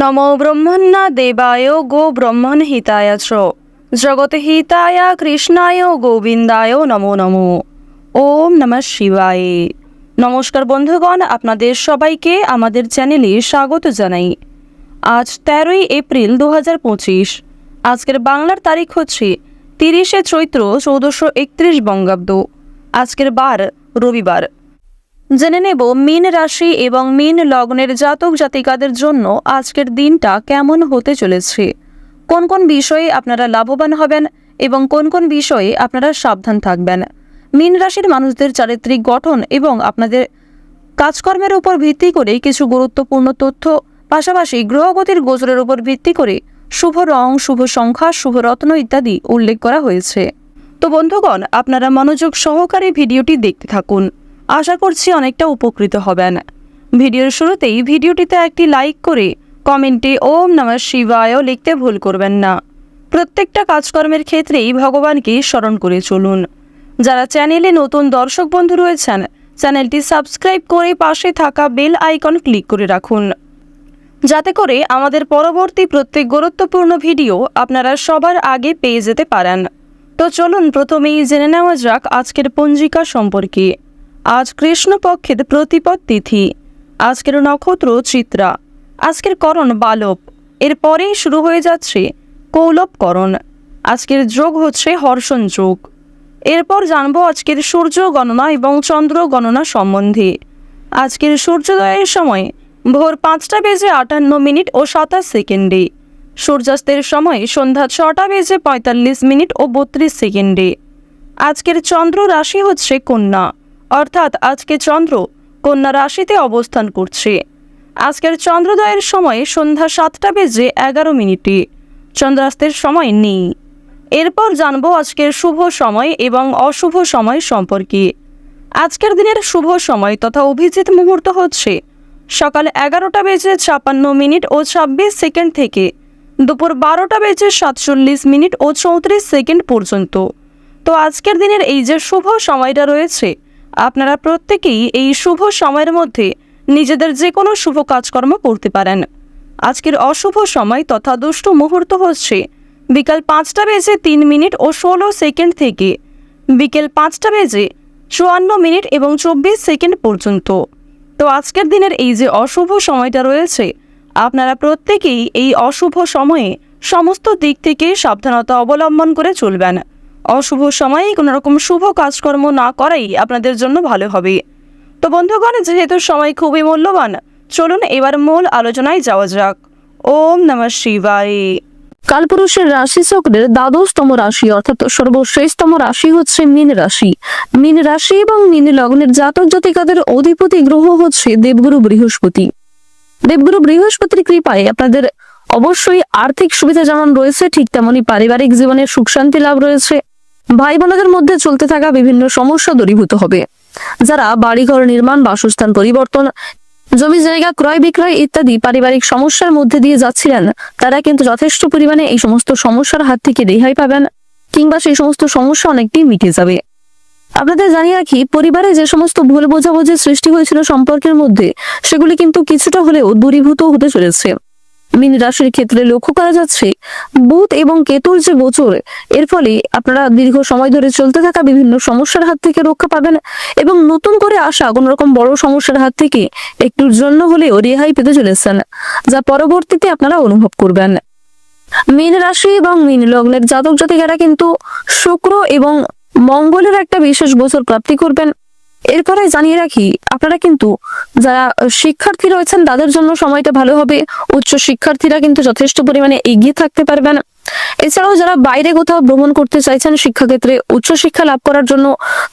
নমো ব্রহ্মণ্য দেবায় গো ব্রহ্মণ হিতায় চ জগৎ হিতায় কৃষ্ণায় গোবিন্দায় নমো নমো। ওম নমঃ শিবায়। নমস্কার বন্ধুগণ, আপনাদের সবাইকে আমাদের চ্যানেলে স্বাগত জানাই। আজ 13ই এপ্রিল 2025। আজকের বাংলার তারিখ হচ্ছে 30শে চৈত্র 1431 বঙ্গাব্দ। আজকের বার রবিবার। জেনে নেব মীন রাশি এবং মীন লগ্নের জাতক জাতিকাদের জন্য আজকের দিনটা কেমন হতে চলেছে, কোন কোন বিষয়ে আপনারা লাভবান হবেন এবং কোন কোন বিষয়ে আপনারা সাবধান থাকবেন। মীন রাশির মানুষদের চারিত্রিক গঠন এবং আপনাদের কাজকর্মের উপর ভিত্তি করে কিছু গুরুত্বপূর্ণ তথ্য, পাশাপাশি গ্রহগতির গোচরের উপর ভিত্তি করে শুভ রং, শুভ সংখ্যা, শুভ রত্ন ইত্যাদি উল্লেখ করা হয়েছে। তো বন্ধুগণ, আপনারা মনোযোগ সহকারে ভিডিওটি দেখতে থাকুন। আশা করছি অনেকটা উপকৃত হবেন। ভিডিওর শুরুতেই ভিডিওটিতে একটি লাইক করে কমেন্টে ওম নমঃ শিবায় লিখতে ভুল করবেন না। প্রত্যেকটা কাজকর্মের ক্ষেত্রেই ভগবানকে স্মরণ করে চলুন। যারা চ্যানেলে নতুন দর্শক বন্ধু রয়েছেন, চ্যানেলটি সাবস্ক্রাইব করে পাশে থাকা বেল আইকন ক্লিক করে রাখুন, যাতে করে আমাদের পরবর্তী প্রত্যেক গুরুত্বপূর্ণ ভিডিও আপনারা সবার আগে পেয়ে যেতে পারেন। তো চলুন প্রথমেই জেনে নেওয়া যাক আজকের পঞ্জিকা সম্পর্কে। আজ কৃষ্ণপক্ষের প্রতিপদ তিথি। আজকের নক্ষত্র চিত্রা। আজকের করণ বালব। এরপরেই শুরু হয়ে যাচ্ছে কৌলবকরণ। আজকের যোগ হচ্ছে হর্ষণ যোগ। এরপর জানবো আজকের সূর্য গণনা এবং চন্দ্র গণনা সম্বন্ধে। আজকের সূর্যোদয়ের সময় ভোর 5:58 ও 27 সেকেন্ডে। সূর্যাস্তের সময় সন্ধ্যা 6:45 ও 32 সেকেন্ডে। আজকের চন্দ্র রাশি হচ্ছে কন্যা, অর্থাৎ আজকে চন্দ্র কন্যা রাশিতে অবস্থান করছে। আজকের চন্দ্রোদয়ের সময় সন্ধ্যা 7:11। চন্দ্রাস্তের সময় নেই। এরপর জানবো আজকের শুভ সময় এবং অশুভ সময় সম্পর্কে। আজকের দিনের শুভ সময় তথা অভিজিৎ মুহূর্ত হচ্ছে সকাল 11:56 ও 26 সেকেন্ড থেকে দুপুর 12:47 ও 34 সেকেন্ড পর্যন্ত। তো আজকের দিনের এই যে শুভ সময়টা রয়েছে, আপনারা প্রত্যেকেই এই শুভ সময়ের মধ্যে নিজেদের যে কোনো শুভ কাজকর্ম করতে পারেন। আজকের অশুভ সময় তথা দুষ্ট মুহূর্ত হচ্ছে বিকাল 5:03 ও 16 সেকেন্ড থেকে বিকেল 5:54 এবং 24 সেকেন্ড পর্যন্ত। তো আজকের দিনের এই যে অশুভ সময়টা রয়েছে, আপনারা প্রত্যেকেই এই অশুভ সময়ে সমস্ত দিক থেকে সাবধানতা অবলম্বন করে চলবেন। অশুভ সময়ে কোনো রকম শুভ কাজকর্ম না করাই আপনাদের জন্য ভালো হবে। তো বন্ধুগণ, যেহেতু সময় খুবই মূল্যবান, চলুন এবার মূল আলোচনায় যাওয়া যাক। ওম নমঃ শিবায়। কালপুরুষের রাশি চক্রের দ্বাদশতম রাশি অর্থাৎ সর্বশ্রেষ্ঠতম রাশি হচ্ছে মীন রাশি। মীন রাশি এবং মীন লগ্নের জাতক জাতিকাদের অধিপতি গ্রহ হচ্ছে দেবগুরু বৃহস্পতি। দেবগুরু বৃহস্পতির কৃপায় আপনাদের অবশ্যই আর্থিক সুবিধা যেমন রয়েছে, ঠিক তেমনি পারিবারিক জীবনে সুখ শান্তি লাভ রয়েছে। ভাই বোনদের মধ্যে চলতে থাকা বিভিন্ন সমস্যা দূরীভূত হবে। যারা বাড়িঘর নির্মাণ, বাসস্থান পরিবর্তন, জমি জায়গা ক্রয় বিক্রয় ইত্যাদি পারিবারিক সমস্যার মধ্যে দিয়ে যাচ্ছিলেন, তারা কিন্তু যথেষ্ট পরিমাণে এই সমস্ত সমস্যার হাত থেকে রেহাই পাবেন, কিংবা সেই সমস্ত সমস্যা অনেকটাই মিটে যাবে। আপনাদের জানিয়ে রাখি, পরিবারে যে সমস্ত ভুল বোঝাবুঝির সৃষ্টি হয়েছিল সম্পর্কের মধ্যে, সেগুলি কিন্তু কিছুটা হলেও দূরীভূত হতে চলেছে। মীন রাশির ক্ষেত্রে লক্ষ্য করা যাচ্ছে বুধ এবং কেতুর যে গোচর, এর ফলে আপনারা দীর্ঘ সময় ধরে চলতে থাকা বিভিন্ন সমস্যার হাত থেকে রক্ষা পাবেন এবং নতুন করে আসা কোন রকম বড় সমস্যার হাত থেকে একটুর জন্য হলেও রেহাই পেতে চলেছেন, যা পরবর্তীতে আপনারা অনুভব করবেন। মীন রাশি এবং মীন লগ্নের জাতক জাতিকারা কিন্তু শুক্র এবং মঙ্গলের একটা বিশেষ গোচর প্রাপ্তি করবেন। এরপরে জানিয়ে রাখি, আপনারা কিন্তু যারা শিক্ষার্থী রয়েছেন তাদের জন্য সময়টা ভালো হবে। উচ্চ শিক্ষার্থীরা কিন্তু যথেষ্ট পরিমাণে এগিয়ে থাকতে পারবেন। এছাড়াও যারা বাইরে কোথাও ভ্রমণ করতে চাইছেন শিক্ষাক্ষেত্রে, উচ্চ শিক্ষা লাভ করার জন্য,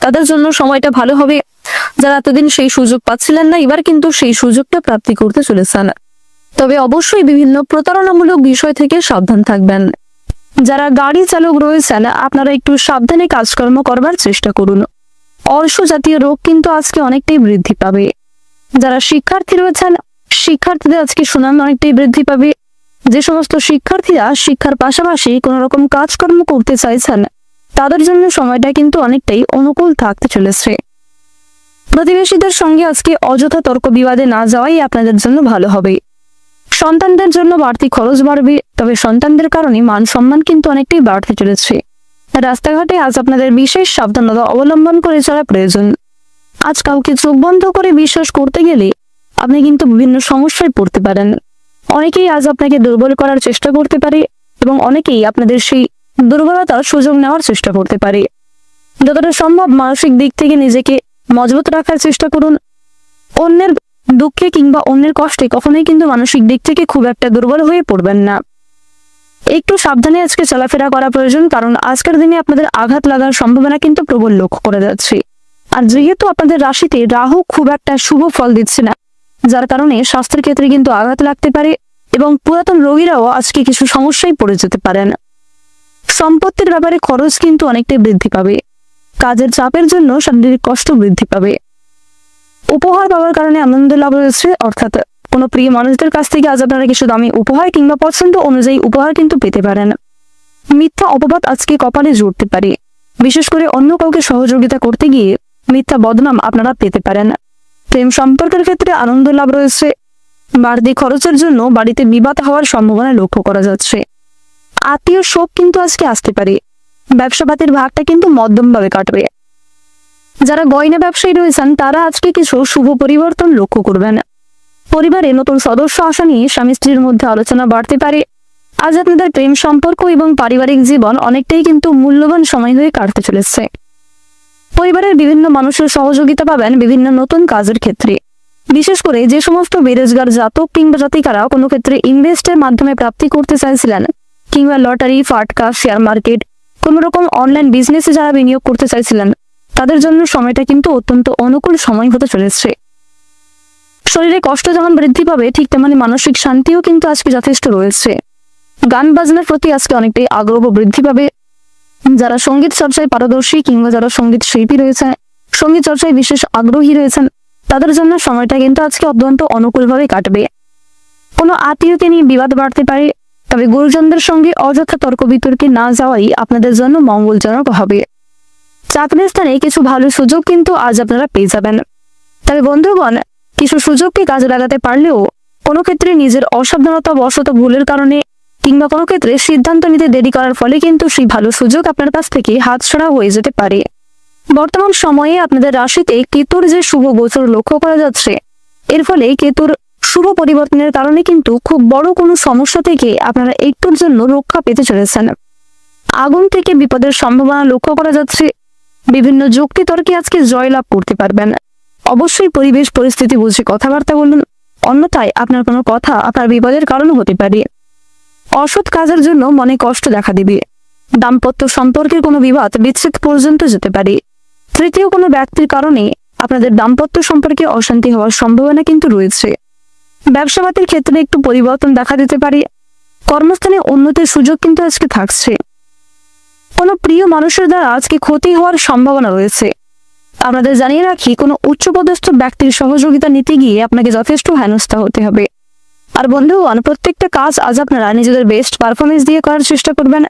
তাদের জন্য সময়টা ভালো হবে। যারা এতদিন সেই সুযোগ পাচ্ছিলেন না, এবার কিন্তু সেই সুযোগটা প্রাপ্তি করতে চলেছেন। তবে অবশ্যই বিভিন্ন প্রতারণামূলক বিষয় থেকে সাবধান থাকবেন। যারা গাড়ি চালক রয়েছেন, আপনারা একটু সাবধানে কাজকর্ম করবার চেষ্টা করুন। অর্শ জাতীয় রোগ কিন্তু আজকে অনেকটাই বৃদ্ধি পাবে। যারা শিক্ষার্থী রয়েছেন, শিক্ষার্থীদের আজকে সুনাম অনেকটাই বৃদ্ধি পাবে। যে সমস্ত শিক্ষার্থীরা শিক্ষার পাশাপাশি কোন রকম কাজকর্ম করতে চাইছেন, তাদের জন্য সময়টা কিন্তু অনেকটাই অনুকূল থাকতে চলেছে। প্রতিবেশীদের সঙ্গে আজকে অযথা তর্ক বিবাদে না যাওয়াই আপনাদের জন্য ভালো হবে। সন্তানদের জন্য বাড়তি খরচ বাড়বে, তবে সন্তানদের কারণে মান সম্মান কিন্তু অনেকটাই বাড়তে চলেছে। রাস্তাঘাটে আজ আপনাদের বিশেষ সাবধানতা অবলম্বন করে চলা প্রয়োজন। আজ কাউকে চোখ বন্ধ করে বিশ্বাস করতে গেলে আপনি কিন্তু বিভিন্ন সমস্যায় পড়তে পারেন। অনেকেই আজ আপনাকে দুর্বল করার চেষ্টা করতে পারে এবং অনেকেই আপনাদের সেই দুর্বলতার সুযোগ নেওয়ার চেষ্টা করতে পারে। যতটা সম্ভব মানসিক দিক থেকে নিজেকে মজবুত রাখার চেষ্টা করুন। অন্যের দুঃখে কিংবা অন্যের কষ্টে কখনোই কিন্তু মানসিক দিক থেকে খুব একটা দুর্বল হয়ে পড়বেন না। একটু সাবধানে আজকে চলাফেরা করা প্রয়োজন, কারণ আজকের দিনে আপনাদের আঘাত লাগার সম্ভাবনা কিন্তু প্রবল লক্ষ্য করা যাচ্ছে। আর যেহেতু আপনাদের রাশিতে রাহু খুব একটা শুভ ফল দিচ্ছে না, যার কারণে স্বাস্থ্যের ক্ষেত্রে কিন্তু আঘাত লাগতে পারে এবং পুরাতন রোগীরাও আজকে কিছু সমস্যায় পড়ে যেতে পারেন। সম্পত্তির ব্যাপারে খরচ কিন্তু অনেকটাই বৃদ্ধি পাবে। কাজের চাপের জন্য শারীরিক কষ্ট বৃদ্ধি পাবে। উপহার পাওয়ার কারণে আনন্দ লাভ রয়েছে, অর্থাৎ কোনো প্রিয় মানুষদের কাছ থেকে আজ আপনারা কিছু দামি উপহার কিংবা পছন্দ অনুযায়ী উপহার কিন্তু পেতে পারেন। মিথ্যা অপবাদ আজকে কপালে জুড়তে পারে। বিশেষ করে অন্য কাউকে সহযোগিতা করতে গিয়ে মিথ্যা বদনাম আপনারা পেতে পারেন। প্রেম সম্পর্কের ক্ষেত্রে আনন্দ লাভ রয়েছে। বাড়তি খরচের জন্য বাড়িতে বিবাদ হওয়ার সম্ভাবনা লক্ষ্য করা যাচ্ছে। আত্মীয় শোক কিন্তু আজকে আসতে পারে। ব্যবসাপাতির ভাগটা কিন্তু মধ্যমভাবে কাটবে। যারা গয়না ব্যবসায়ী রয়েছেন তারা আজকে কিছু শুভ পরিবর্তন লক্ষ্য করবেন। পরিবারে নতুন সদস্য আসা নিয়ে স্বামী স্ত্রীর মধ্যে আলোচনা বাড়তে পারে। আজ আপনাদের প্রেম সম্পর্ক এবং পারিবারিক জীবন অনেকটাই কিন্তু মূল্যবান সময় হয়ে কাটতে চলেছে। পরিবারের বিভিন্ন মানুষের সহযোগিতা পাবেন বিভিন্ন নতুন কাজের ক্ষেত্রে। বিশেষ করে যে সমস্ত বেরোজগার জাতক কিংবা জাতিকারা কোনো ক্ষেত্রে ইনভেস্টের মাধ্যমে প্রাপ্তি করতে চাইছিলেন, কিংবা লটারি, ফাটকা, শেয়ার মার্কেট, কোন রকম অনলাইন বিজনেসে যারা বিনিয়োগ করতে চাইছিলেন, তাদের জন্য সময়টা কিন্তু অত্যন্ত অনুকূল সময় হতে চলেছে। শরীরে কষ্ট যেমন বৃদ্ধি পাবে, ঠিক তেমনি মানসিক শান্তিও কিন্তু আজকে যথেষ্ট রয়েছে। গান বাজনার প্রতি আজকে অনেকটাই আগ্রহ বৃদ্ধি পাবে। যারা সঙ্গীত চর্চায় পারদর্শী কিংবা যারা সঙ্গীত শিল্পী রয়েছে, সঙ্গীত চর্চায় বিশেষ আগ্রহী রয়েছেন, তাদের জন্য সময়টা কিন্তু আজকে অত্যন্ত অনুকূলভাবে কাটবে। কোনো আত্মীয়কে নিয়ে বিবাদ বাড়তে পারে, তবে গুরুজনদের সঙ্গে অযথা তর্ক বিতর্কে না যাওয়াই আপনাদের জন্য মঙ্গলজনক হবে। চাকরির স্থানে কিছু ভালো সুযোগ কিন্তু আজ আপনারা পেয়ে যাবেন। তবে বন্ধুগণ, কিছু সুযোগকে কাজে লাগাতে পারলেও কোনো ক্ষেত্রে নিজের অসাবধানতা বশত ভুলের কারণে কিংবা কোনো ক্ষেত্রে সিদ্ধান্ত নিতে দেরি করার ফলে কিন্তু সেই ভালো সুযোগ আপনার কাছ থেকে হাতছাড়া হয়ে যেতে পারে। বর্তমান সময়ে আপনাদের রাশিতে কেতুর যে শুভ গোচর লক্ষ্য করা যাচ্ছে, এর ফলে কেতুর শুভ পরিবর্তনের কারণে কিন্তু খুব বড় কোনো সমস্যা থেকে আপনারা একটুর জন্য রক্ষা পেতে চলেছেন। আগুন থেকে বিপদের সম্ভাবনা লক্ষ্য করা যাচ্ছে। বিভিন্ন যুক্তি তর্কে আজকে জয়লাভ করতে পারবেন। অবশ্যই পরিবেশ পরিস্থিতি বুঝে কথাবার্তা বলুন, অন্যথায় আপনার কোনো কথা আপনার বিপদের কারণ হতে পারে। অসৎ কাজের জন্য মনে কষ্ট দেখা দিবে। দাম্পত্য সম্পর্কের কোনো বিবাদ বিচ্ছেদ পর্যন্ত যেতে পারে। তৃতীয় কোনো ব্যক্তির কারণে আপনাদের দাম্পত্য সম্পর্কে অশান্তি হওয়ার সম্ভাবনা কিন্তু রয়েছে। ব্যবসাপাতির ক্ষেত্রে একটু পরিবর্তন দেখা দিতে পারে। কর্মস্থানে উন্নতির সুযোগ কিন্তু আজকে থাকছে। কোনো প্রিয় মানুষের দ্বারা আজকে ক্ষতি হওয়ার সম্ভাবনা রয়েছে। আপনাদের জানিয়ে রাখি, কোনো উচ্চপদস্থ ব্যক্তির সহযোগিতা নিতে গিয়ে আপনাকে যথেষ্ট হেনস্থা হতে হবে। আর বন্ধুগণ, প্রত্যেকটা কাজ আজ আপনারা নিজেদের বেস্ট পারফরমেন্স দিয়ে করার চেষ্টা করবেন,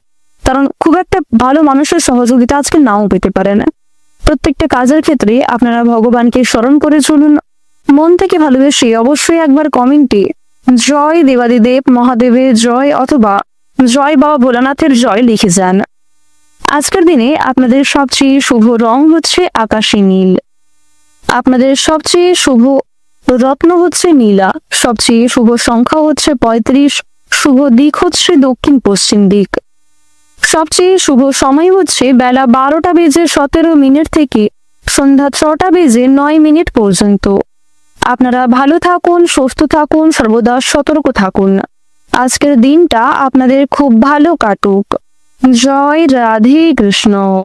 কারণ খুব একটা ভালো মানুষের সহযোগিতা আজকে নাও পেতে পারেন। প্রত্যেকটা কাজের ক্ষেত্রে আপনারা ভগবানকে স্মরণ করে চলুন। মন থেকে ভালোবেসে অবশ্যই একবার কমেন্টে জয় দেবাদিদেব মহাদেবের জয় অথবা জয় বাবা ভোলানাথের জয় লিখে যান। আজকের দিনে আপনাদের সবচেয়ে শুভ রং হচ্ছে আকাশী নীল। আপনাদের সবচেয়ে শুভ রত্ন হচ্ছে নীলা। সবচেয়ে শুভ সংখ্যা হচ্ছে 35। শুভ দিক হচ্ছে দক্ষিণ পশ্চিম দিক। সবচেয়ে শুভ সময় হচ্ছে বেলা 12:17 থেকে সন্ধ্যা 6:09 পর্যন্ত। আপনারা ভালো থাকুন, সুস্থ থাকুন, সর্বদা সতর্ক থাকুন। আজকের দিনটা আপনাদের খুব ভালো কাটুক। জয় রাধে কৃষ্ণ।